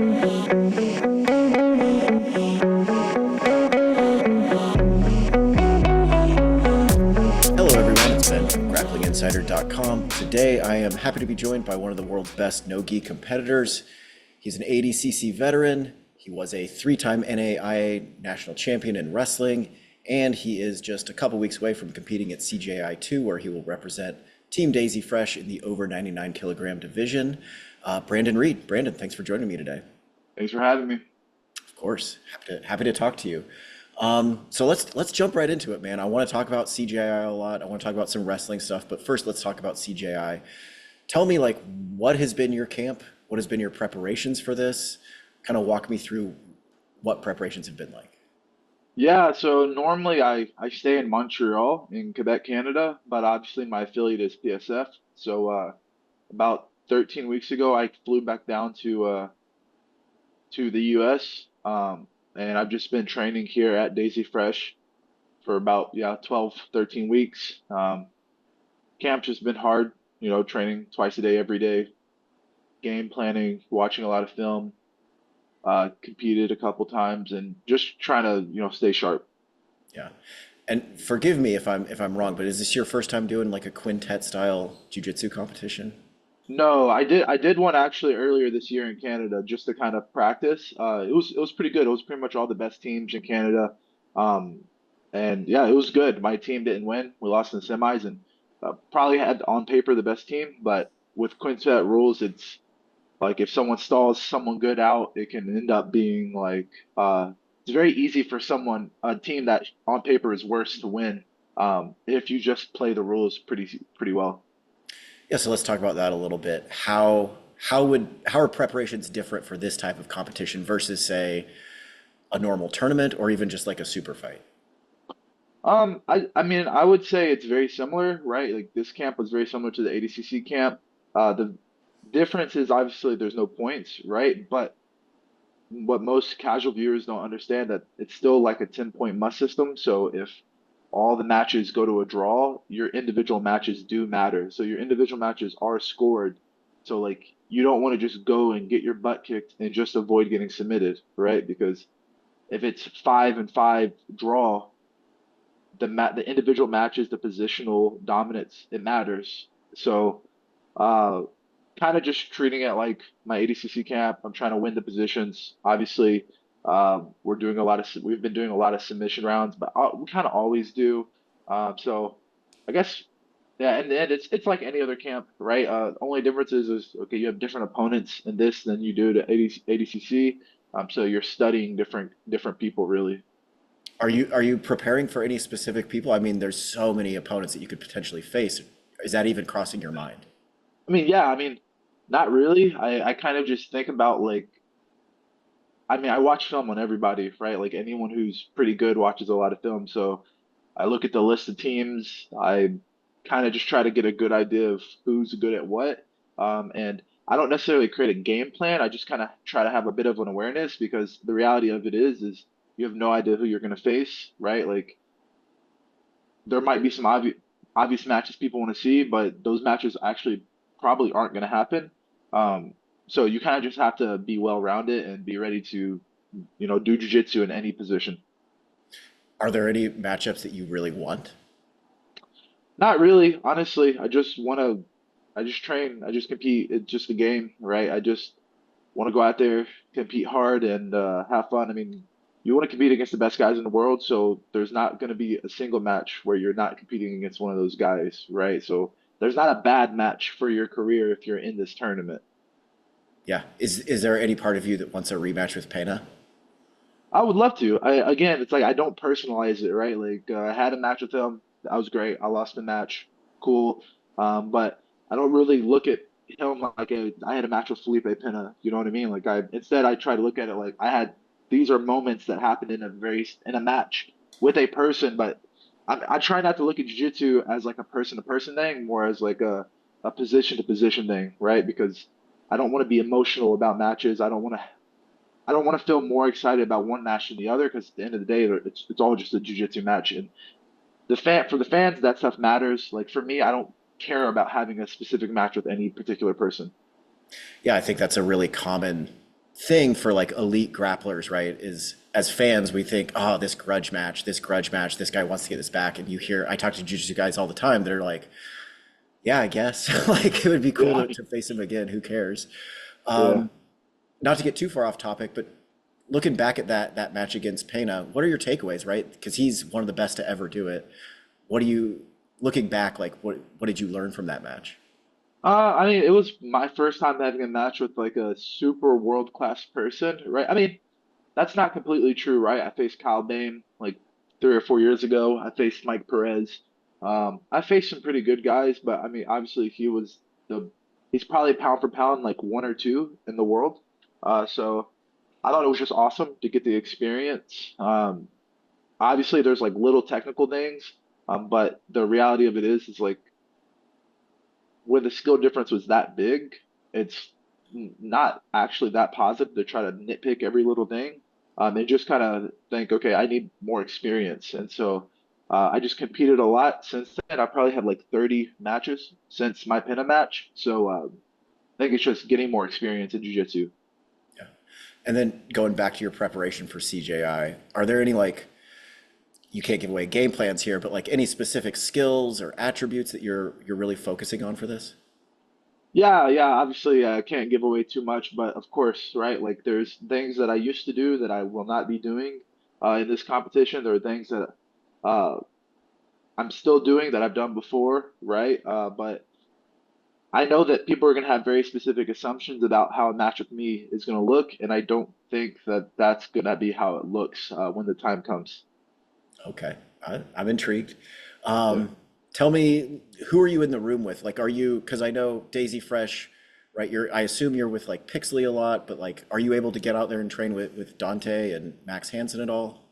Hello, everyone. It's Ben from GrapplingInsider.com. Today, I am happy to be joined by one of the world's best no-gi competitors. He's an ADCC veteran. He was a three-time NAIA national champion in wrestling, and he is just a couple weeks away from competing at CJI 2, where he will represent Team Daisy Fresh in the over 99 kilogram division. Brandon Reed. Brandon, thanks for joining me today. Thanks for having me. Of course, happy to talk to you. So let's jump right into it, man. I want to talk about CJI a lot. I want to talk about some wrestling stuff, but first let's talk about CJI. Tell me, like, what has been your camp? What has been your preparations for this? Kind of walk me through what preparations have been like. Yeah, so normally I stay in Montreal in Quebec, Canada, but obviously my affiliate is PSF. So about 13 weeks ago, I flew back down to the US, and I've just been training here at Daisy Fresh for about 12, 13 weeks. Camp's just been hard, training twice a day, every day, game planning, watching a lot of film, competed a couple times, and just trying to stay sharp. Yeah. And forgive me if I'm wrong, but is this your first time doing like a quintet style jiu-jitsu competition? No, I did one actually earlier this year in Canada just to kind of practice. It was pretty good. It was pretty much all the best teams in Canada. Um, and yeah, it was good. My team didn't win. We lost in the semis and probably had on paper the best team, but with quintet rules, it's like if someone stalls someone good out, it can end up being like it's very easy for a team that on paper is worse to win if you just play the rules pretty well. Yeah, so let's talk about that a little bit. How are preparations different for this type of competition versus, say, a normal tournament or even just like a super fight? I mean, I would say it's very similar, right? Like this camp was very similar to the ADCC camp. The difference is obviously there's no points, right? But what most casual viewers don't understand that it's still like a 10-point must system. So if all the matches go to a draw, your individual matches do matter. So your individual matches are scored. So like you don't want to just go and get your butt kicked and just avoid getting submitted, right? Because if it's 5-5 draw, the individual matches, the positional dominance, it matters. So uh kind of just treating it like my ADCC camp. I'm trying to win the positions. Obviously, we've been doing a lot of submission rounds, but we kind of always do. So I guess yeah, in the end, it's like any other camp, right? Only difference is okay, you have different opponents in this than you do to ADCC. So you're studying different people really. Are you preparing for any specific people? I mean, there's so many opponents that you could potentially face. Is that even crossing your mind? I mean, yeah, I mean, not really. I kind of just think about like I mean, I watch film on everybody, right? Like anyone who's pretty good watches a lot of film. So I look at the list of teams. I kind of just try to get a good idea of who's good at what. And I don't necessarily create a game plan. I just kind of try to have a bit of an awareness because the reality of it is you have no idea who you're going to face, right? Like there might be some obvious matches people want to see, but those matches actually probably aren't going to happen. Um, so you kind of just have to be well rounded and be ready to, do jujitsu in any position. Are there any matchups that you really want? Not really, honestly. I just train, I just compete. It's just a game, right? I just want to go out there, compete hard, and have fun. I mean, you want to compete against the best guys in the world, so there's not going to be a single match where you're not competing against one of those guys, right? So there's not a bad match for your career if you're in this tournament. Yeah. Is there any part of you that wants a rematch with Pena? I would love to. Again, it's like I don't personalize it, right? Like I had a match with him. That was great. I lost the match. Cool. But I don't really look at him like I had a match with Felipe Pena. You know what I mean? Like I try to look at it like these are moments that happened in a match with a person, but I try not to look at jiu-jitsu as like a person to person thing, more as like a position to position thing, right? Because I don't want to be emotional about matches. I don't want to feel more excited about one match than the other because at the end of the day, it's all just a jiu-jitsu match. And for the fans, that stuff matters. Like for me, I don't care about having a specific match with any particular person. Yeah, I think that's a really common thing for like elite grapplers, right? Is as fans, we think, oh, this grudge match, this guy wants to get this back. And you hear, I talk to jiu-jitsu guys all the time that are like, yeah, I guess like it would be cool Yeah, to face him again. Who cares? yeah. Not to get too far off topic, but looking back at that match against Pena, what are your takeaways, right? Because he's one of the best to ever do it. What do you, looking back, like what did you learn from that match? I mean, it was my first time having a match with like a super world class person, right? I mean, that's not completely true, right? I faced Kyle Bain like 3 or 4 years ago. I faced Mike Perez. I faced some pretty good guys, but I mean, obviously he's probably pound for pound like one or two in the world. So I thought it was just awesome to get the experience. Obviously there's like little technical things, but the reality of it is like when the skill difference was that big, it's not actually that positive to try to nitpick every little thing. And just kind of think, okay, I need more experience. And so I just competed a lot since then. I probably had like 30 matches since my Pena match. So I think it's just getting more experience in jiu-jitsu. Yeah. And then going back to your preparation for CJI, are there any like, you can't give away game plans here, but like any specific skills or attributes that you're really focusing on for this? Yeah, yeah, obviously I can't give away too much, but of course, right? Like there's things that I used to do that I will not be doing in this competition. There are things that uh, I'm still doing that I've done before, right? But I know that people are going to have very specific assumptions about how a match with me is going to look, and I don't think that that's going to be how it looks when the time comes. Okay, I'm intrigued. Yeah. Tell me, who are you in the room with? Like, are you, because I know Daisy Fresh, right? I assume you're with like Pixley a lot, but like, are you able to get out there and train with Dante and Max Hansen at all?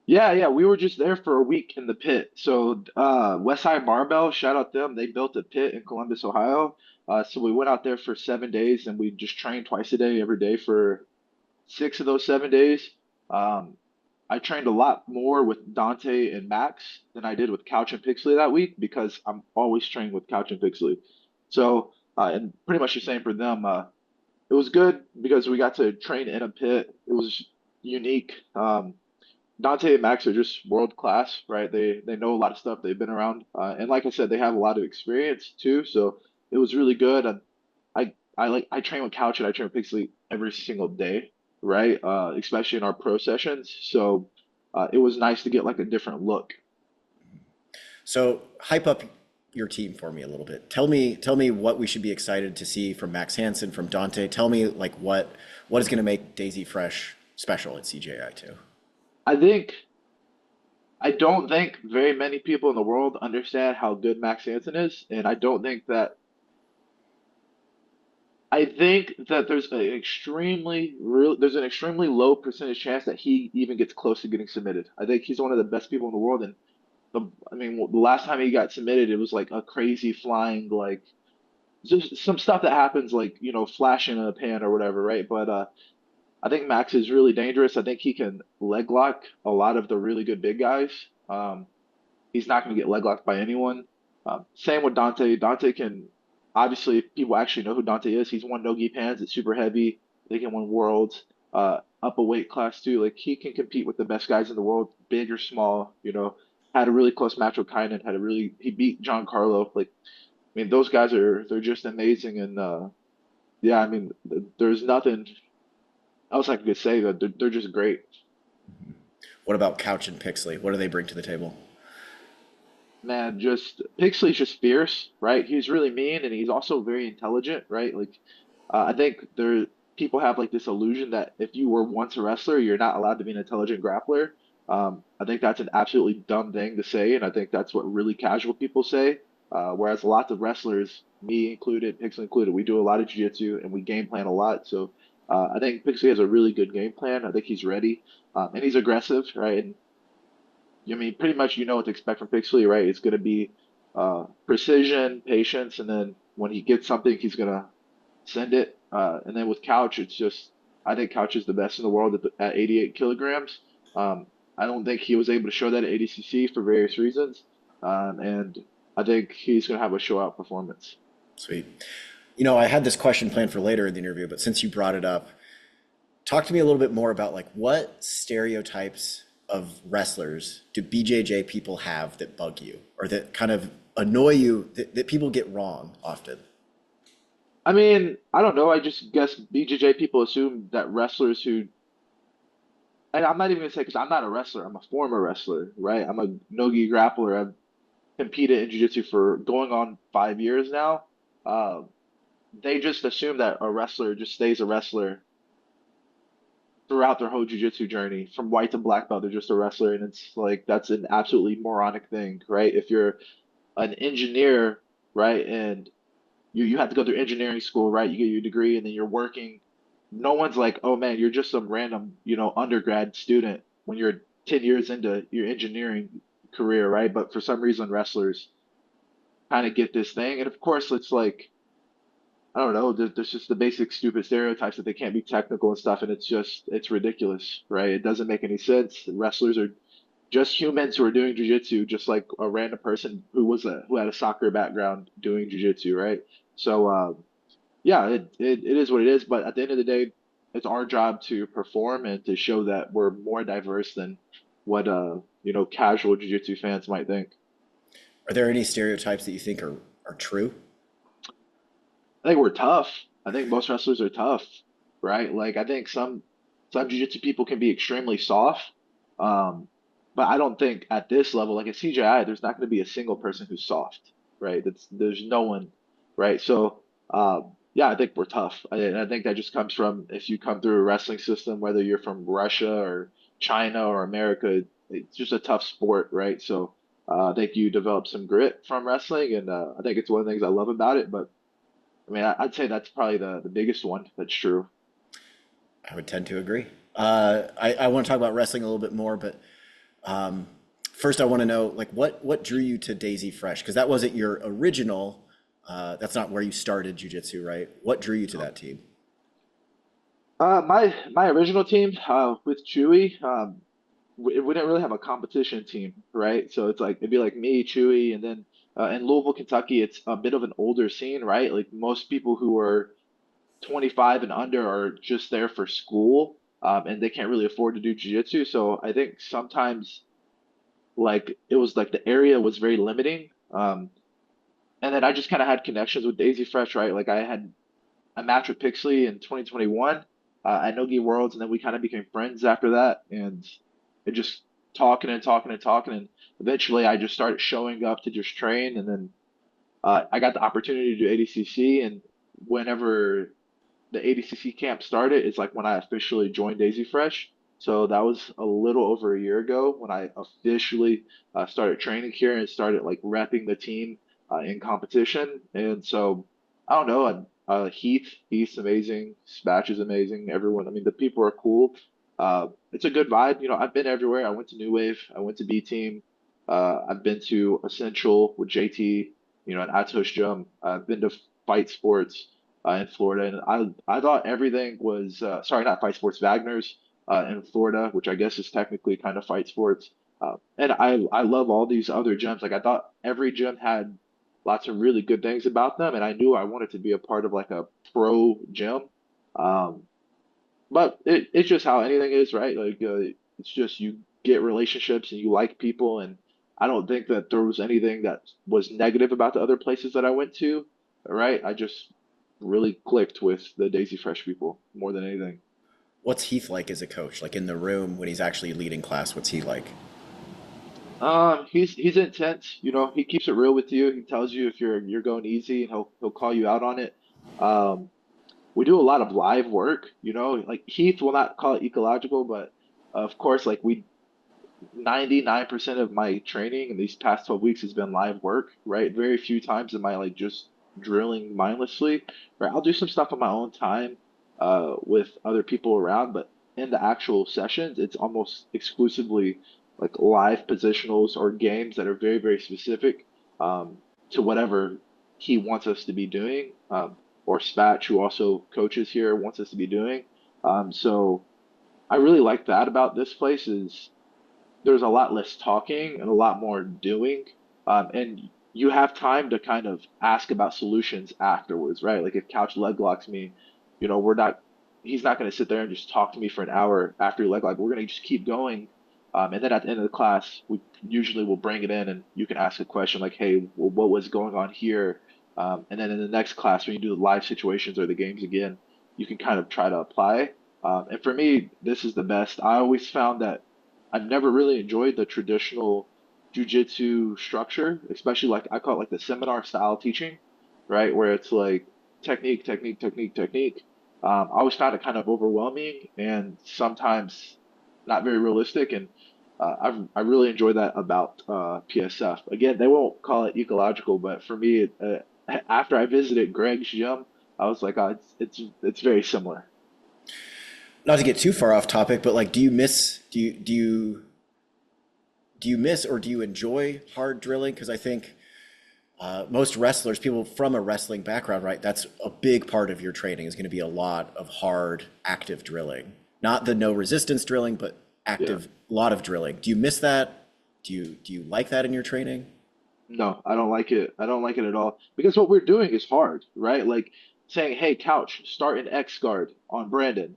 Yeah, yeah, we were just there for a week in the pit. So, Westside Barbell, shout out them. They built a pit in Columbus, Ohio. So we went out there for 7 days and we just trained twice a day, every day for 6 of those 7 days. Um, I trained a lot more with Dante and Max than I did with Couch and Pixley that week because I'm always training with Couch and Pixley. So, and pretty much the same for them. It was good because we got to train in a pit. It was unique. Dante and Max are just world class, right? They know a lot of stuff. They've been around, and like I said, they have a lot of experience too. So it was really good. And I train with Couch and I train with Pixley every single day, right? Especially in our pro sessions. So it was nice to get like a different look. So hype up your team for me a little bit. Tell me what we should be excited to see from Max Hansen, from Dante. Tell me like what is going to make Daisy Fresh special at CJI too. I think I don't think very many people in the world understand how good Max Hansen is, and I think that there's an extremely low percentage chance that he even gets close to getting submitted. I think he's one of the best people in the world, and I mean, the last time he got submitted, it was like a crazy flying, like just some stuff that happens, like flash in a pan or whatever, right? But I think Max is really dangerous. I think he can leg lock a lot of the really good big guys. Um, He's not going to get leg locked by anyone. Same with Dante. Dante can obviously if people actually know who Dante is. He's won no gi pans. It's super heavy. They can win worlds. Up a weight class too. Like he can compete with the best guys in the world, big or small. Had a really close match with Kynan. He beat John Carlo. Like I mean, those guys they're just amazing. And yeah, I mean, there's nothing else I could say. That they're just great. What about Couch and Pixley? What do they bring to the table? Man, just Pixley's just fierce, right? He's really mean and he's also very intelligent, right? Like, I think people have like this illusion that if you were once a wrestler, you're not allowed to be an intelligent grappler. I think that's an absolutely dumb thing to say, and I think that's what really casual people say. Whereas lots of wrestlers, me included, Pixley included, we do a lot of jiu-jitsu and we game plan a lot. So I think Pixley has a really good game plan. I think he's ready, and he's aggressive, right? And I mean, pretty much you know what to expect from Pixley, right? It's going to be precision, patience, and then when he gets something, he's going to send it. And then with Couch, it's just, I think Couch is the best in the world at 88 kilograms. I don't think he was able to show that at ADCC for various reasons. And I think he's going to have a show out performance. Sweet. I had this question planned for later in the interview, but since you brought it up, Talk to me a little bit more about like what stereotypes of wrestlers do BJJ people have that bug you or that kind of annoy you that people get wrong often? I mean, I don't know. I just guess BJJ people assume that wrestlers who, and I'm not even gonna say because I'm not a wrestler. I'm a former wrestler, right? I'm a no-gi grappler. I've competed in jiu-jitsu for going on 5 years now. Uh, they just assume that a wrestler just stays a wrestler throughout their whole jiu-jitsu journey, from white to black belt. They're just a wrestler, and it's like that's an absolutely moronic thing, right? If you're an engineer, right, and you have to go through engineering school, right? You get your degree and then you're working. No one's like, oh man, you're just some random, undergrad student when you're 10 years into your engineering career, right? But for some reason, wrestlers kind of get this thing. And of course, it's like, I don't know, there's just the basic stupid stereotypes that they can't be technical and stuff. And it's ridiculous, right? It doesn't make any sense. Wrestlers are just humans who are doing jujitsu, just like a random person who had a soccer background doing jujitsu, right? So, yeah, it is what it is. But at the end of the day, it's our job to perform and to show that we're more diverse than what casual jiu-jitsu fans might think. Are there any stereotypes that you think are true? I think we're tough. I think most wrestlers are tough, right? Like I think some jiu-jitsu people can be extremely soft. Um, but I don't think at this level, like at CJI, there's not going to be a single person who's soft, right? There's no one, right? So yeah, I think we're tough. And I think that just comes from if you come through a wrestling system, whether you're from Russia or China or America, it's just a tough sport, right? So I think you develop some grit from wrestling, and I think it's one of the things I love about it. But I mean, I'd say that's probably the biggest one that's true. I would tend to agree. I want to talk about wrestling a little bit more, but um, first I want to know like what drew you to Daisy Fresh? Because that wasn't your original. That's not where you started jujitsu, right? What drew you to that team? My original team with Chewy, we didn't really have a competition team, right? So it's like it'd be like me, Chewy, and then in Louisville, Kentucky, it's a bit of an older scene, right? Like most people who are 25 and under are just there for school, and they can't really afford to do jiu-jitsu. So I think sometimes like it was like the area was very limiting. And then I just kind of had connections with Daisy Fresh, right? Like I had a match with Pixley in 2021 at Nogi Worlds, and then we kind of became friends after that, and it just talking and talking and talking, and eventually I just started showing up to just train, and then I got the opportunity to do ADCC, and whenever the ADCC camp started, it's like when I officially joined Daisy Fresh. So that was a little over a year ago when I officially started training here and started like repping the team in competition. And so I don't know, Heath's amazing, Spatch is amazing. Everyone, I mean, the people are cool. It's a good vibe. I've been everywhere. I went to New Wave, I went to B Team, I've been to Essential with JT, at Atos Gym. I've been to Fight Sports in Florida, and I thought everything was sorry, not Fight Sports, Wagner's in Florida, which I guess is technically kind of Fight Sports. And I love all these other gyms. Like I thought every gym had lots of really good things about them, and I knew I wanted to be a part of like a pro gym. Um, but it's just how anything is, right? Like it's just you get relationships and you like people, and I don't think that there was anything that was negative about the other places that I went to, right? I just really clicked with the Daisy Fresh people more than anything. What's Heath like as a coach? Like in the room when he's actually leading class, what's he like? He's intense. He keeps it real with you. He tells you if you're going easy, and he'll call you out on it. Um, we do a lot of live work. Like Heath will not call it ecological, but of course, like we 99% of my training in these past 12 weeks has been live work, right? Very few times am I like just drilling mindlessly, right? I'll do some stuff on my own time with other people around, but in the actual sessions, it's almost exclusively like live positionals or games that are very, very specific to whatever he wants us to be doing, or Spatch, who also coaches here, wants us to be doing. So I really like that about this place is there's a lot less talking and a lot more doing. And you have time to kind of ask about solutions afterwards, right? Like if couch leg locks me, we're not. he's not going to sit there and just talk to me for an hour after your leg lock. We're going to just keep going. And then at the end of the class, we usually will bring it in and you can ask a question like, hey, well, what was going on here? And then in the next class, when you do the live situations or the games again, you can kind of try to apply. And for me, this is the best. I always found that I've never really enjoyed the traditional jujitsu structure, especially like I call it like the seminar style teaching, right? Where it's like technique, technique, technique, technique. I always found it kind of overwhelming and sometimes not very realistic. And I really enjoy that about PSF. Again, they won't call it ecological, but for me, after I visited Greg's gym, I was like, it's very similar. Not to get too far off topic, but like, do you miss or do you enjoy hard drilling? Because I think most wrestlers, people from a wrestling background, right? That's a big part of your training is going to be a lot of hard, active drilling. Not the no resistance drilling, but Yeah. active, a lot of drilling. Do you miss that? Do you like that in your training? No, I don't like it. I don't like it at all because what we're doing is hard, right? Like saying, "Hey, couch, start an X guard on Brandon."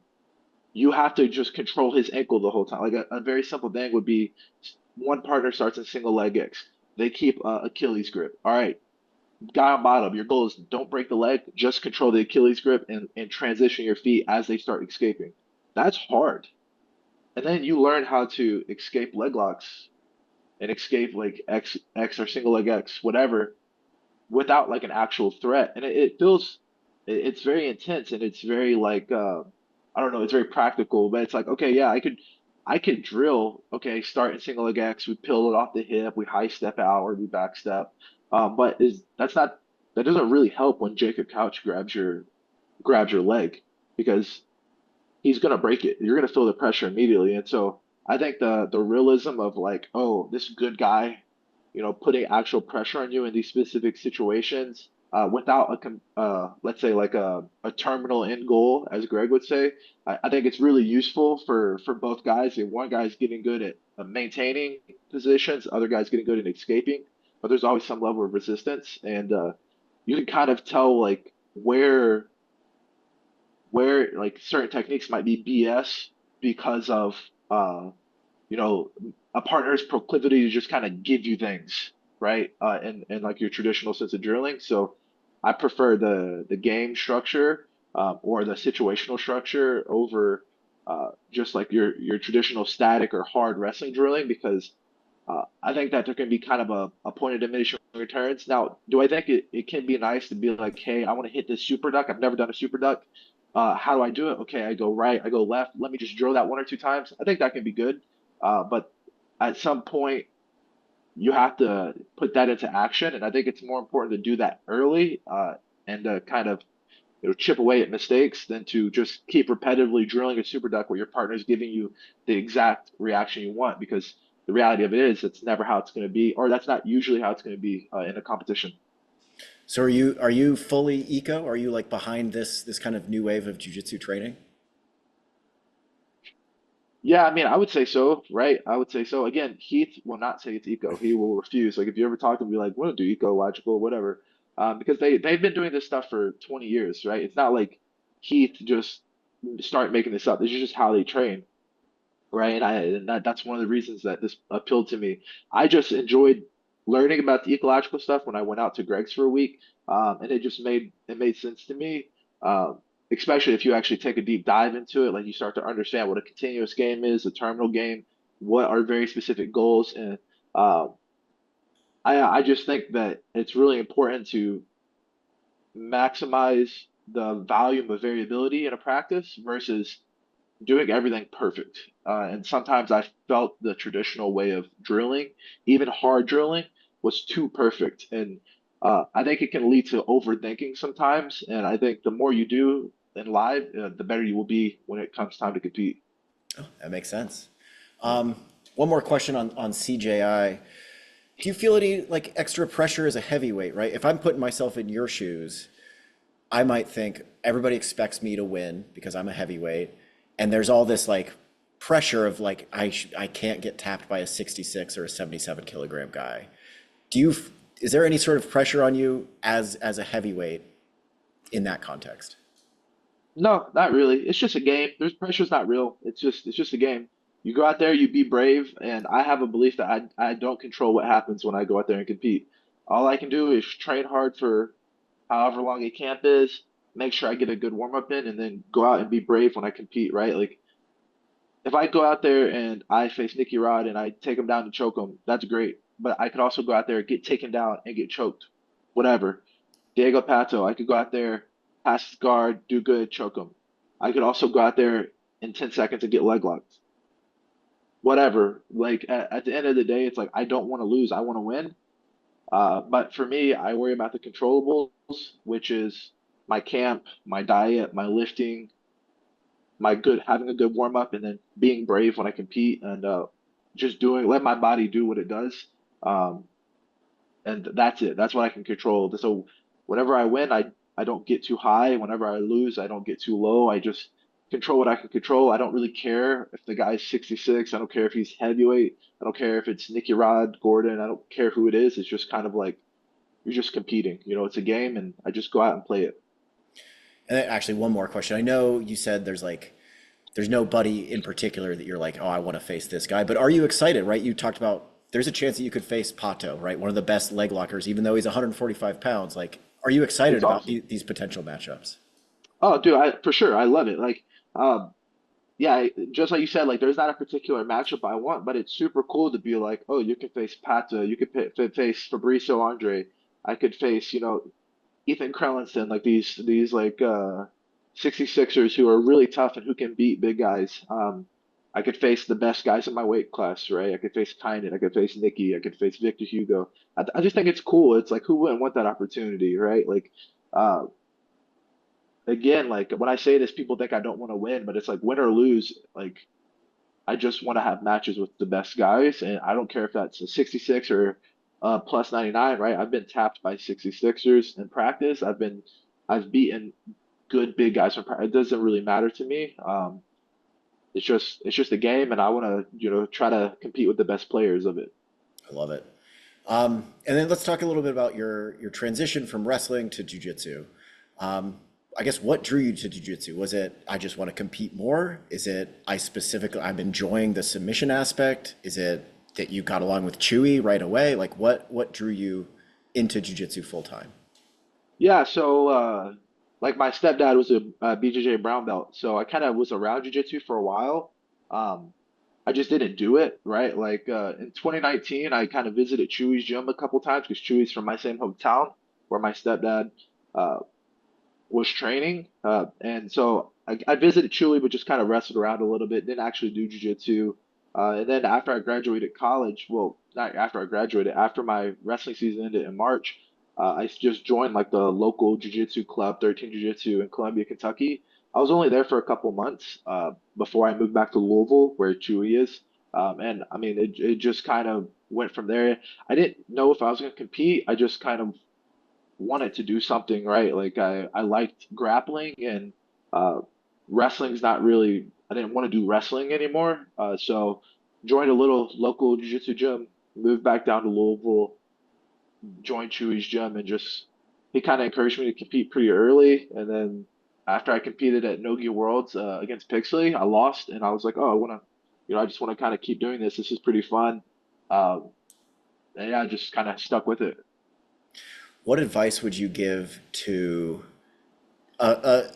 You have to just control his ankle the whole time. Like a very simple thing would be one partner starts in single leg X. They keep Achilles grip. All right, guy on bottom, your goal is don't break the leg, just control the Achilles grip and transition your feet as they start escaping. That's hard. And then you learn how to escape leg locks and escape like X or single leg X, whatever, without like an actual threat. And it feels it's very intense and it's very like I don't know, it's very practical, but it's like, okay, yeah, I could drill, okay, start in single leg X, we peel it off the hip, we high step out or we back step. But is that's not that doesn't really help when Jacob Couch grabs your leg because he's gonna break it. You're gonna feel the pressure immediately. And so I think the realism of like, oh, this good guy, putting actual pressure on you in these specific situations, without let's say like a terminal end goal, as Greg would say, I think it's really useful for both guys. And one guy's getting good at maintaining positions, other guy's getting good at escaping, but there's always some level of resistance, and you can kind of tell like where like certain techniques might be BS because of uh you know a partner's proclivity to just kind of give you things, right? And like your traditional sense of drilling. So I prefer the game structure, or the situational structure over just like your traditional static or hard wrestling drilling because I think that there can be kind of a point of diminishing returns. Now, do I think it can be nice to be like, hey, I want to hit this super duck. I've never done a super duck. How do I do it? Okay, I go right, I go left. Let me just drill that one or two times. I think that can be good. But at some point, you have to put that into action. And I think it's more important to do that early, and to kind of chip away at mistakes than to just keep repetitively drilling a super duck where your partner is giving you the exact reaction you want. Because the reality of it is, it's never how it's going to be, or that's not usually how it's going to be in a competition. So are you fully eco? Are you like behind this kind of new wave of jujitsu training? Yeah, I mean, I would say so, right? I would say so. Again, Heath will not say it's eco. He will refuse. Like if you ever talk to him, be like, "We don't do ecological, whatever," because they've been doing this stuff for 20 years, right? It's not like Heath just start making this up. This is just how they train, right? And that's one of the reasons that this appealed to me. I just enjoyed learning about the ecological stuff when I went out to Greg's for a week, and it made sense to me. Especially if you actually take a deep dive into it, like you start to understand what a continuous game is, a terminal game, what are very specific goals, and uh, I just think that it's really important to maximize the volume of variability in a practice versus doing everything perfect. And sometimes I felt the traditional way of drilling, even hard drilling, was too perfect. And I think it can lead to overthinking sometimes. And I think the more you do in live, the better you will be when it comes time to compete. That makes sense. Yeah. One more question on CJI. Do you feel any like extra pressure as a heavyweight, right? If I'm putting myself in your shoes, I might think everybody expects me to win because I'm a heavyweight, and there's all this like pressure of like I can't get tapped by a 66 or a 77 kilogram guy. Do you is there any sort of pressure on you as a heavyweight in that context? No, not really. It's just a game. There's pressure's not real. It's just a game. You go out there, you be brave, and I have a belief that I don't control what happens when I go out there and compete. All I can do is train hard for however long a camp is, make sure I get a good warm up in, and then go out and be brave when I compete, right? Like if I go out there and I face Nicky Rod and I take him down to choke him, that's great. But I could also go out there, get taken down, and get choked. Whatever. Diego Pato, I could go out there, pass his guard, do good, choke him. I could also go out there in 10 seconds and get leg locked. Whatever. Like at the end of the day, it's like I don't want to lose. I want to win. But for me, I worry about the controllables, which is my camp, my diet, my lifting, my good having a good warm up, and then being brave when I compete and just doing let my body do what it does. Um, and that's it. That's what I can control. So whenever I win, I don't get too high. Whenever I lose, I don't get too low. I just control what I can control. I don't really care if the guy's 66. I don't care if he's heavyweight. I don't care if it's Nicky Rod, Gordon. I don't care who it is. It's just kind of like you're just competing. It's a game, and I just go out and play it. And then actually, one more question. I know you said there's nobody in particular that you're like, oh, I want to face this guy. But are you excited, right? You talked about there's a chance that you could face Pato, right? One of the best leg lockers, even though he's 145 pounds. Like, are you excited It's about awesome. these potential matchups? Oh, dude, I for sure I love it. Like, yeah, just like you said, like there's not a particular matchup I want, but it's super cool to be like, oh, you can face Pata, you could face Fabrizio Andre, I could face, Ethan Crelinson, like these like 66ers who are really tough and who can beat big guys. I could face the best guys in my weight class, right? I could face Tynan, I could face Nikki, I could face Victor Hugo. I just think it's cool. It's like who wouldn't want that opportunity, right? Like uh again, like when I say this, people think I don't want to win, but it's like win or lose, like I just want to have matches with the best guys, and I don't care if that's a 66 or plus 99, right? I've been tapped by 66ers in practice. I've beaten good big guys from practice. It doesn't really matter to me. It's just a game, and I want to, try to compete with the best players of it. I love it. And then let's talk a little bit about your transition from wrestling to jujitsu. I guess what drew you to jujitsu? Was it I just want to compete more? Is it I'm enjoying the submission aspect? Is it that you got along with Chewy right away? Like what drew you into jujitsu full time? Yeah, so like my stepdad was a BJJ brown belt, so I kind of was around jiu-jitsu for a while. Um, I just didn't do it, right? Like in 2019, I kind of visited Chewy's gym a couple times because Chewy's from my same hometown where my stepdad uh, was training. And so I visited Chewy, but just kind of wrestled around a little bit, didn't actually do jiu-jitsu. And then after I graduated college, well, not after I graduated, after my wrestling season ended in March, I just joined like the local jiu-jitsu club, 13 Jiu-Jitsu in Columbia, Kentucky. I was only there for a couple months before I moved back to Louisville, where Chewy is. And I mean, it just kind of went from there. I didn't know if I was going to compete. I just kind of wanted to do something right. Like I liked grappling and uh, wrestling's not really. I didn't want to do wrestling anymore. So joined a little local jiu-jitsu gym, moved back down to Louisville, joined Chewy's gym, and just he kind of encouraged me to compete pretty early. And then after I competed at Nogi Worlds against Pixley, I lost, and I was like, oh, I want to, I just want to kind of keep doing this. This is pretty fun. Um, and yeah, I just kind of stuck with it. What advice would you give to a, a,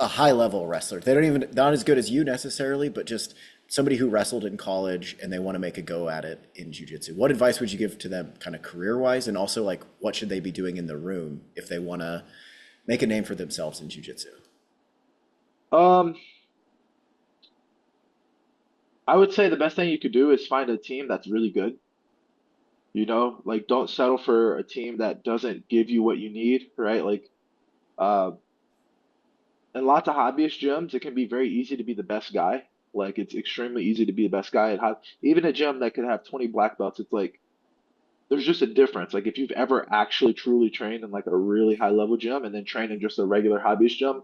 a high level wrestler? They don't even not as good as you necessarily, but just somebody who wrestled in college and they want to make a go at it in jujitsu. What advice would you give to them kind of career wise? And also like what should they be doing in the room if they want to make a name for themselves in jujitsu? Um, I would say the best thing you could do is find a team that's really good. Like don't settle for a team that doesn't give you what you need, right? Like uh in lots of hobbyist gyms, it can be very easy to be the best guy. Like it's extremely easy to be the best guy at even a gym that could have 20 black belts, it's like there's just a difference. Like if you've ever actually truly trained in like a really high level gym and then trained in just a regular hobbyist gym,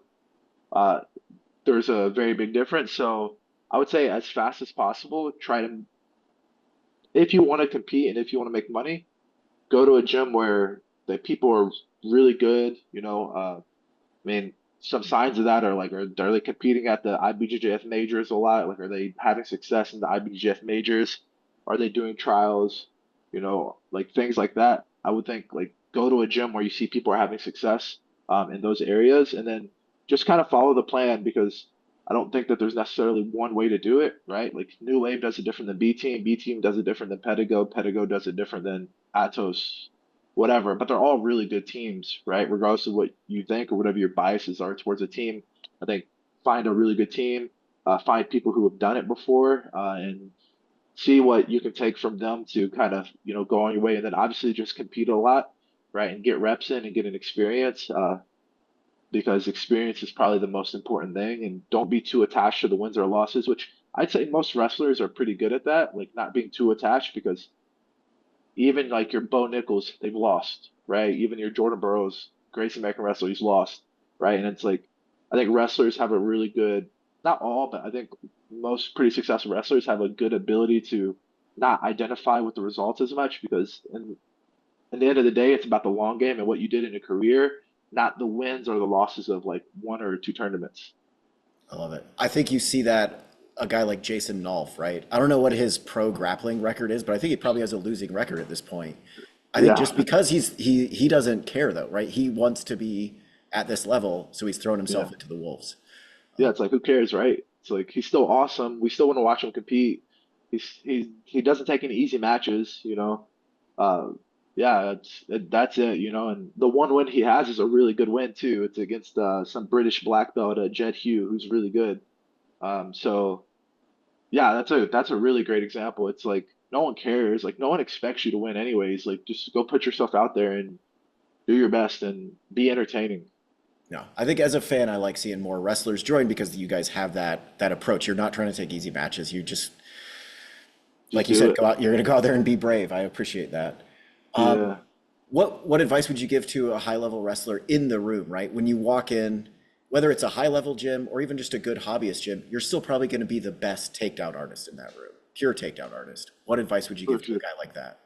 uh there's a very big difference. So I would say as fast as possible, try to if you want to compete and if you want to make money, go to a gym where the people are really good. I mean, some signs of that are like, are they competing at the IBJJF majors a lot? Like, are they having success in the IBJJF majors? Are they doing trials? Like things like that. I would think like go to a gym where you see people are having success in those areas, and then just kind of follow the plan because I don't think that there's necessarily one way to do it, right? Like New Wave does it different than B Team does it different than Pedigo does it different than Atos, whatever, but they're all really good teams, right? Regardless of what you think or whatever your biases are towards a team, I think find a really good team, find people who have done it before, and see what you can take from them to kind of, go on your way. And then obviously just compete a lot, right? And get reps in and get an experience, because experience is probably the most important thing. And don't be too attached to the wins or losses, which I'd say most wrestlers are pretty good at that, like not being too attached because even like your Bo Nichols, they've lost, right? Even your Jordan Burroughs, great American wrestler, he's lost, right? And it's like, I think wrestlers have a really good, not all, but I think most pretty successful wrestlers have a good ability to not identify with the results as much because in the end of the day, it's about the long game and what you did in a career, not the wins or the losses of like one or two tournaments. I love it. I think you see that a guy like Jason Nolf, right? I don't know what his pro grappling record is, but I think he probably has a losing record at this point. I think Yeah, just because he doesn't care though, right? He wants to be at this level, so he's thrown yeah, himself into the wolves. yeah. It's like who cares, right? It's like he's still awesome. We still want to watch him compete. He doesn't take any easy matches. Uh, yeah, that's it. And the one win he has is a really good win too. It's against some British black belt, Jed Hugh, who's really good. So yeah, that's a really great example. It's like no one cares. Like no one expects you to win anyways. Like just go put yourself out there and do your best and be entertaining. No, I think as a fan, I like seeing more wrestlers join because you guys have that approach. You're not trying to take easy matches. You just, Just like you do said, it. go out. You're going to go out there and be brave. I appreciate that. Yeah. What advice would you give to a high level wrestler in the room, right? When you walk in, whether it's a high level gym or even just a good hobbyist gym, you're still probably going to be the best takedown artist in that room, pure takedown artist. What advice would you For give to a sure. guy like that?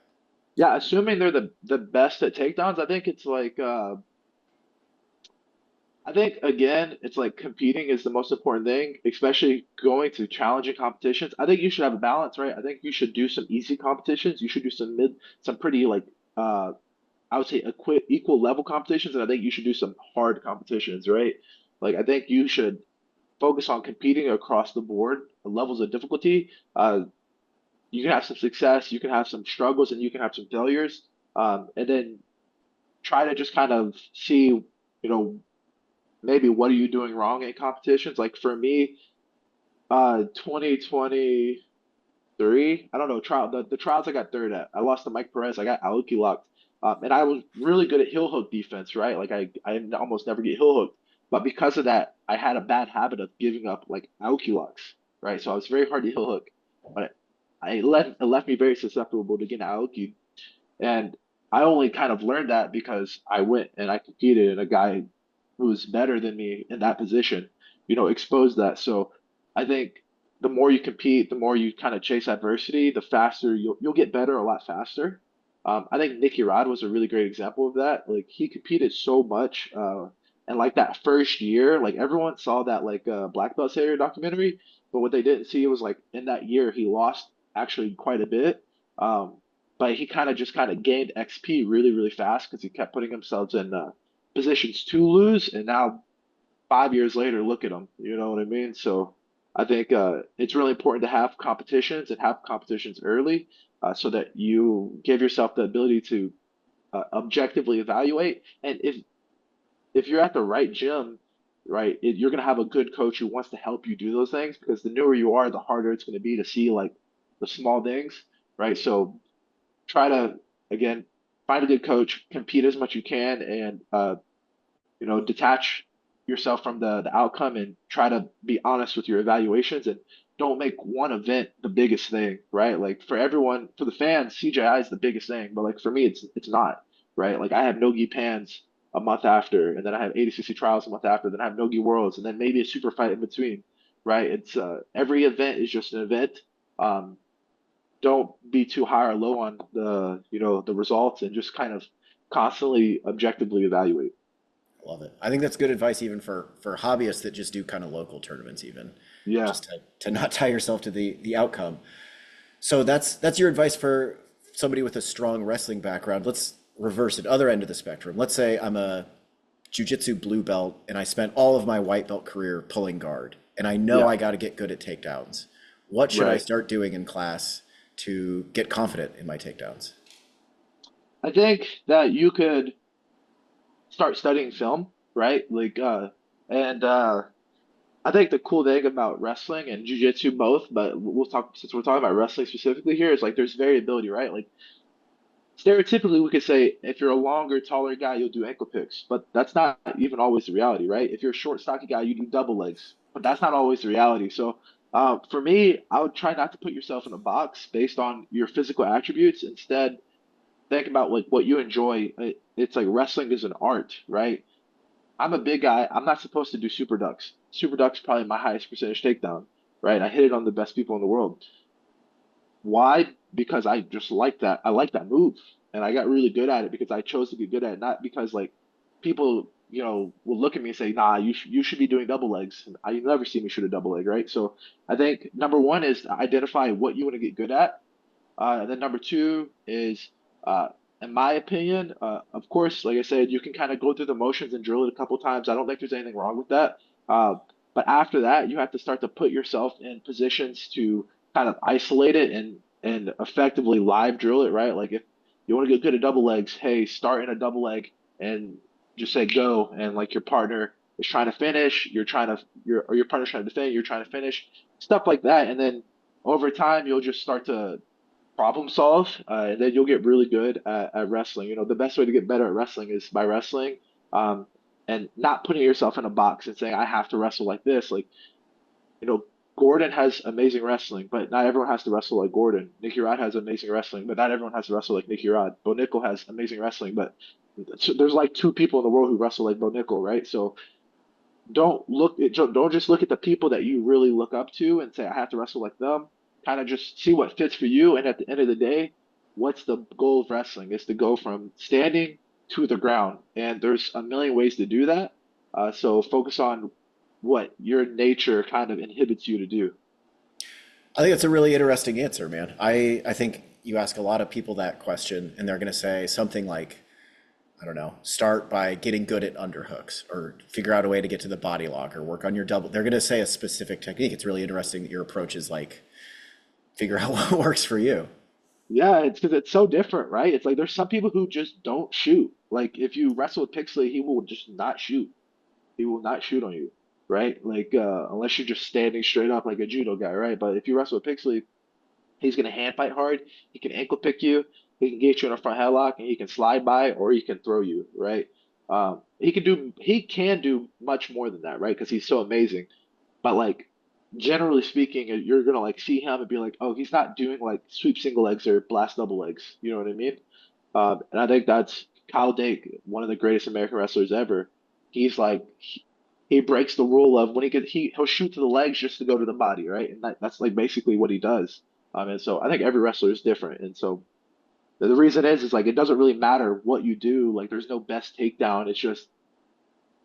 Yeah, assuming they're the best at takedowns, I think it's like I think again, it's like competing is the most important thing, especially going to challenging competitions. I think you should have a balance, right? I think you should do some easy competitions. You should do some pretty like uh I would say equal level competitions, and I think you should do some hard competitions, right? Like I think you should focus on competing across the board, levels of difficulty. You can have some success, you can have some struggles, and you can have some failures. And then try to just kind of see, maybe what are you doing wrong in competitions? Like for me, 2023, I don't know, the trials I got third at. I lost to Mike Perez. I got Aoki locked. And I was really good at heel hook defense, right? Like I almost never get heel hooked. But because of that, I had a bad habit of giving up like Aoki locks, right? So I was very hard to heel hook. But it left me very susceptible to getting Aoki. And I only kind of learned that because I went and I competed and a guy who was better than me in that position, exposed that. So I think the more you compete, the more you kind of chase adversity, the faster you'll get better a lot faster. I think Nicky Rod was a really great example of that. Like he competed so much, and like that first year, like everyone saw that like Black Belt Sayer documentary, but what they didn't see was like in that year he lost actually quite a bit. Um, but he kind of gained XP really, really fast because he kept putting himself in positions to lose. And now 5 years later, look at him. You know what I mean? So I think it's really important to have competitions and have competitions early, so that you give yourself the ability to objectively evaluate. And if you're at the right gym, right, you're going to have a good coach who wants to help you do those things because the newer you are, the harder it's going to be to see like the small things, right? So try to again find a good coach, compete as much you can, and detach yourself from the outcome and try to be honest with your evaluations and don't make one event the biggest thing, right? Like for everyone, for the fans, CJI is the biggest thing, but like for me, it's not, right? Like I have Nogi Pans a month after, and then I have ADCC trials a month after, then I have Nogi Worlds, and then maybe a super fight in between, right? It's every event is just an event. Um, don't be too high or low on the results and just kind of constantly objectively evaluate. I love it. I think that's good advice even for hobbyists that just do kind of local tournaments even, Yeah. just to not tie yourself to the outcome. So that's your advice for somebody with a strong wrestling background. Let's reverse it, other end of the spectrum. Let's say I'm a jujitsu blue belt and I spent all of my white belt career pulling guard, and I know Yeah. I got to get good at takedowns. What should I Right. start doing in class to get confident in my takedowns? I think that you could start studying film, right? And I think the cool thing about wrestling and jiu-jitsu both, but we'll talk since we're talking about wrestling specifically here, is like there's variability, right? Like stereotypically we could say if you're a longer, taller guy, you'll do ankle picks, but that's not even always the reality, right? If you're a short, stocky guy, you do double legs, but that's not always the reality. So for me, I would try not to put yourself in a box based on your physical attributes. Instead, think about like what you enjoy. It's like wrestling is an art, right? I'm a big guy. I'm not supposed to do super ducks. Super ducks probably my highest percentage takedown, right? I hit it on the best people in the world. Why? Because I just like that. I like that move, and I got really good at it because I chose to get good at it, not because like people, will look at me and say, "Nah, you should be doing double legs." And you never see me shoot a double leg, right? So I think number one is to identify what you want to get good at. And then number two is, in my opinion, of course, like I said, you can kind of go through the motions and drill it a couple times. I don't think there's anything wrong with that. Uh, but after that, you have to start to put yourself in positions to kind of isolate it and effectively live drill it, right? Like if you want to get good at double legs, hey, start in a double leg and just say go, and like your partner is trying to finish, your partner's trying to defend, you're trying to finish, stuff like that, and then over time you'll just start to problem solve, and then you'll get really good at wrestling. The best way to get better at wrestling is by wrestling, um, and not putting yourself in a box and saying, I have to wrestle like this. Like, you know, Gordon has amazing wrestling, but not everyone has to wrestle like Gordon. Nicky Rod has amazing wrestling, but not everyone has to wrestle like Nicky Rod. Bo Nickel has amazing wrestling, but there's like two people in the world who wrestle like Bo Nickel, right? So don't just look at the people that you really look up to and say I have to wrestle like them. Kind of just see what fits for you, and at the end of the day, what's the goal of wrestling? Is to go from standing to the ground, and there's a million ways to do that. So focus on what your nature kind of inhibits you to do. I think that's a really interesting answer, man. I think you ask a lot of people that question, and they're going to say something like, I don't know, start by getting good at underhooks or figure out a way to get to the body lock or work on your double. They're going to say a specific technique. It's really interesting that your approach is like figure out what works for you. Yeah, it's because it's so different, right? It's like there's some people who just don't shoot. Like if you wrestle with Pixley, he will just not shoot. He will not shoot on you, right? Like unless you're just standing straight up like a judo guy, right? But if you wrestle with Pixley, he's gonna hand fight hard. He can ankle pick you. He can get you in a front headlock, and he can slide by, or he can throw you, right? He can do much more than that, right? Because he's so amazing. But like generally speaking, you're gonna like see him and be like, oh, he's not doing like sweep single legs or blast double legs. You know what I mean? And I think that's Kyle Dake, one of the greatest American wrestlers ever. He's like he breaks the rule of when he'll shoot to the legs just to go to the body, right? And that's like basically what he does. And so I think every wrestler is different, and so the reason is like it doesn't really matter what you do. Like there's no best takedown. It's just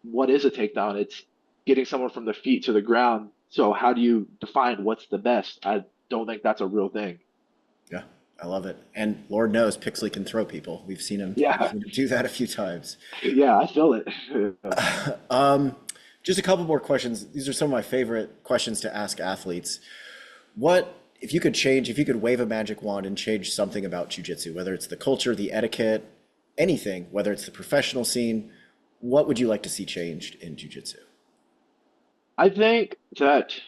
what is a takedown? It's getting someone from the feet to the ground. So how do you define what's the best? I don't think that's a real thing. Yeah, I love it. And Lord knows Pixley can throw people. We've Yeah, seen him do that a few times. yeah, I feel it. Just a couple more questions. These are some of my favorite questions to ask athletes. What, if you could wave a magic wand and change something about jujitsu, whether it's the culture, the etiquette, anything, whether it's the professional scene, what would you like to see changed in jujitsu? I think that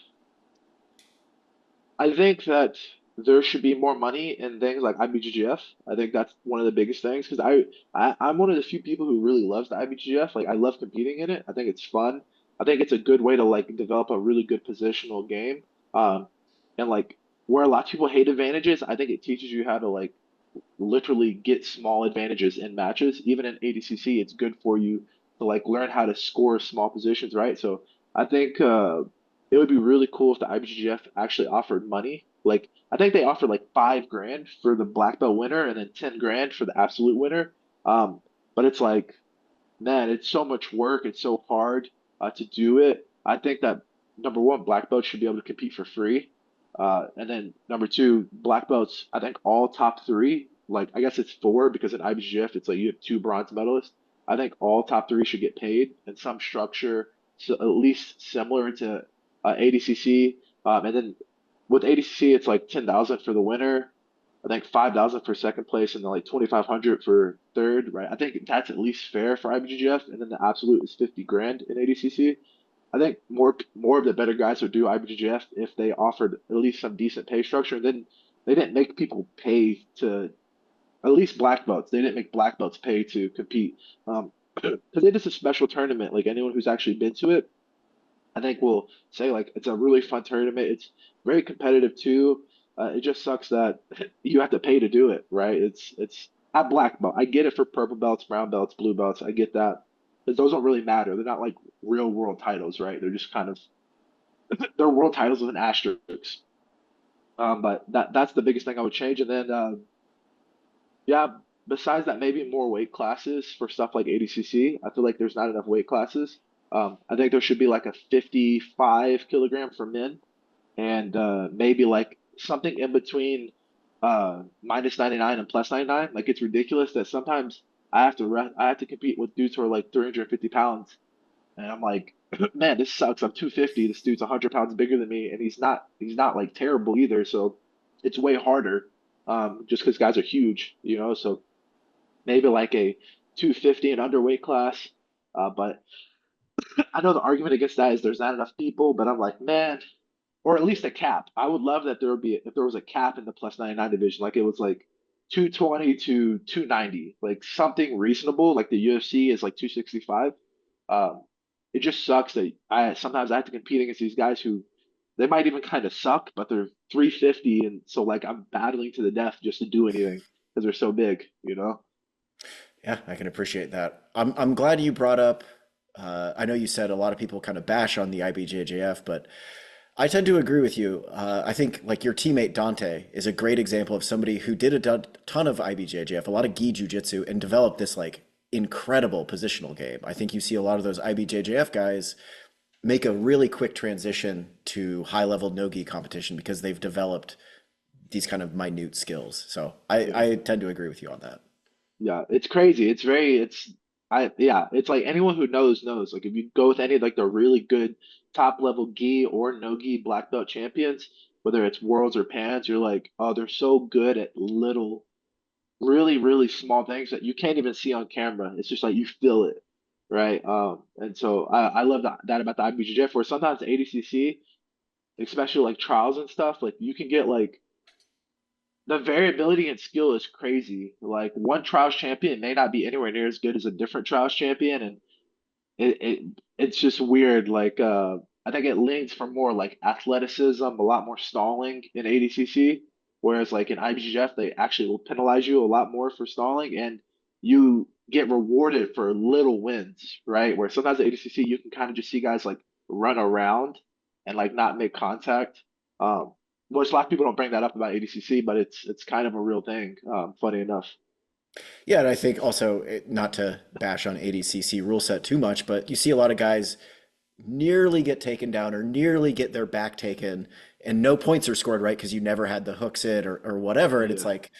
I think that there should be more money in things like IBJJF. I think that's one of the biggest things because I'm one of the few people who really loves the IBJJF. Like I love competing in it. I think it's fun. I think it's a good way to like develop a really good positional game. Um, and like where a lot of people hate advantages, I think it teaches you how to like literally get small advantages in matches. Even in ADCC, it's good for you to like learn how to score small positions, right? So I think it would be really cool if the IBJJF actually offered money. Like I think they offered like 5 grand for the black belt winner and then 10 grand for the absolute winner. But it's like man, it's so much work. It's so hard to do it. I think that number one, black belts should be able to compete for free. And then number two, black belts, I think all top three, like I guess it's four because in IBJJF it's like you have two bronze medalists. I think all top three should get paid in some structure, so at least similar to ADCC. And then with ADCC, it's like 10,000 for the winner. I think 5,000 for second place and then like 2,500 for third, right? I think that's at least fair for IBJJF, and then the absolute is 50 grand in ADCC. I think more of the better guys would do IBJJF if they offered at least some decent pay structure. And then they didn't make people pay to at least black belts. They didn't make black belts pay to compete. Because it is a special tournament. Like anyone who's actually been to it, I think will say like it's a really fun tournament. It's very competitive too. It just sucks that you have to pay to do it, right? It's at black belt. I get it for purple belts, brown belts, blue belts. I get that, but those don't really matter. They're not like real world titles, right? They're just kind of they're world titles with an asterisk. But that's the biggest thing I would change. And then yeah, besides that, maybe more weight classes for stuff like ADCC. I feel like there's not enough weight classes. I think there should be like a 55 kilogram for men and maybe like something in between minus 99 and plus 99. Like it's ridiculous that sometimes I have to compete with dudes who are like 350 pounds, and I'm like, man, this sucks. I'm 250. This dude's 100 pounds bigger than me, and he's not like terrible either. So it's way harder, just because guys are huge, you know. So maybe like a 250 and underweight class. But I know the argument against that is there's not enough people, but I'm like, man, or at least a cap. I would love that there would be if there was a cap in the plus 99 division, like it was like 220 to 290, like something reasonable. Like the UFC is like 265. Um, it just sucks that I sometimes I have to compete against these guys who they might even kind of suck, but they're 350, and so like I'm battling to the death just to do anything because they're so big, you know? Yeah, I can appreciate that. I'm glad you brought up. I know you said a lot of people kind of bash on the IBJJF, but I tend to agree with you. I think like your teammate Dante is a great example of somebody who did a ton of IBJJF, a lot of gi jujitsu, and developed this like incredible positional game. I think you see a lot of those IBJJF guys make a really quick transition to high level no gi competition because they've developed these kind of minute skills. So Yeah. I tend to agree with you on that. Yeah, it's crazy. Yeah, it's like anyone who knows. Like if you go with any of like the really good top level gi or no gi black belt champions, whether it's worlds or pans, you're like, oh, they're so good at little, really, really small things that you can't even see on camera. It's just like you feel it, right? And so I love that about the IBJJF where sometimes the ADCC, especially like trials and stuff, like you can get like the variability in skill is crazy. Like one trials champion may not be anywhere near as good as a different trials champion, and it's just weird. Like I think it leans for more like athleticism, a lot more stalling in ADCC, whereas like in IBJJF they actually will penalize you a lot more for stalling, and you get rewarded for little wins, right? Where sometimes at ADCC you can kind of just see guys like run around and like not make contact. Um, which a lot of people don't bring that up about ADCC, but it's kind of a real thing. Funny enough. Yeah, and I think also not to bash on ADCC rule set too much, but you see a lot of guys nearly get taken down or nearly get their back taken, and no points are scored, right? Because you never had the hooks in or whatever. And it's Yeah, like,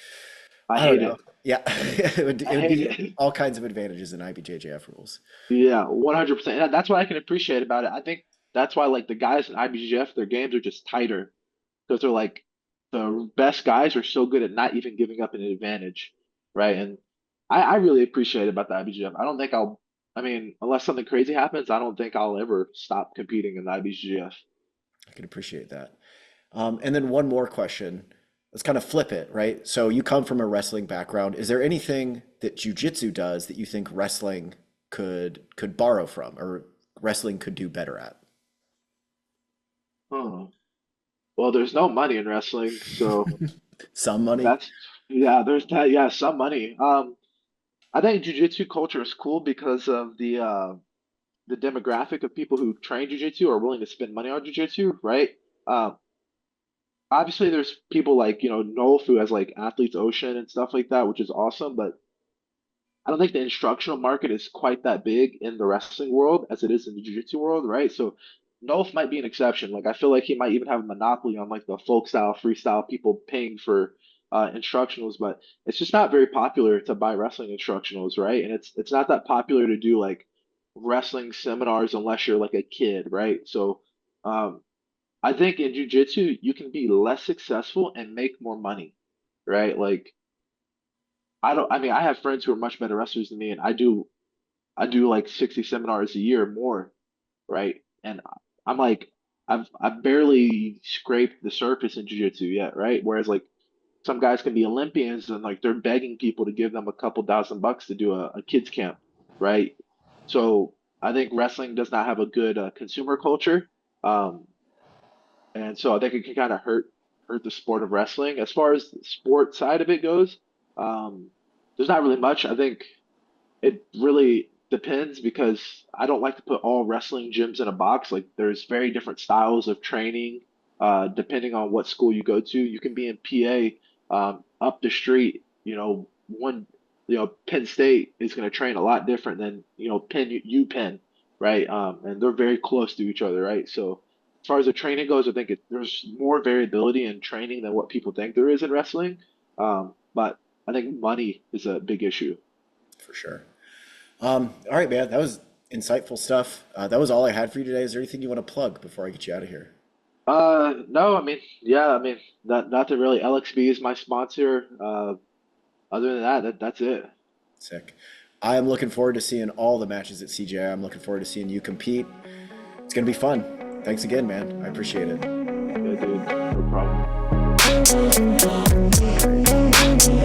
I I don't hate know. it. Yeah, I it would hate be it. all kinds of advantages in IBJJF rules. Yeah, 100%. And that's what I can appreciate about it. I think that's why like the guys in IBGF, their games are just tighter because they're like the best guys are so good at not even giving up an advantage, right? And I really appreciate it about the IBGF. I don't think I mean, unless something crazy happens, I don't think I'll ever stop competing in the IBGF. I can appreciate that. And then one more question. Let's kind of flip it, right? So you come from a wrestling background. Is there anything that jujitsu does that you think wrestling could borrow from or wrestling could do better at? Oh, well, there's no money in wrestling, so Some money? that's yeah, there's that. Yeah, some money. I think jujitsu culture is cool because of the demographic of people who train jujitsu are willing to spend money on jujitsu, right? Um, obviously, there's people like Nolf who has like Athletes Ocean and stuff like that, which is awesome. But I don't think the instructional market is quite that big in the wrestling world as it is in the jiu-jitsu world, right? So Nolf might be an exception. Like I feel like he might even have a monopoly on like the folk style, freestyle people paying for instructionals, but it's just not very popular to buy wrestling instructionals, right? And it's not that popular to do like wrestling seminars unless you're like a kid, right? So um, I think in jiu-jitsu you can be less successful and make more money, right? Like I mean I have friends who are much better wrestlers than me, and I do like 60 seminars a year more, right? And I'm like, I've barely scraped the surface in jiu-jitsu yet, right? Whereas like some guys can be Olympians and like they're begging people to give them a couple $1,000 to do a kids camp, right? So I think wrestling does not have a good consumer culture. Um, and so I think it can kind of hurt the sport of wrestling. As far as the sport side of it goes, um, there's not really much. I think it really depends because I don't like to put all wrestling gyms in a box. Like there's very different styles of training, depending on what school you go to. You can be in PA, up the street, Penn State is going to train a lot different than, Penn, right? And they're very close to each other, right? So as far as the training goes, I think there's more variability in training than what people think there is in wrestling. But I think money is a big issue. For sure. All right, man. That was insightful stuff. That was all I had for you today. Is there anything you want to plug before I get you out of here? No, I mean, yeah, I mean, nothing really. LXB is my sponsor. Other than that's it. Sick. I am looking forward to seeing all the matches at CJI. I'm looking forward to seeing you compete. It's going to be fun. Thanks again, man. I appreciate it. Yeah, dude, no problem.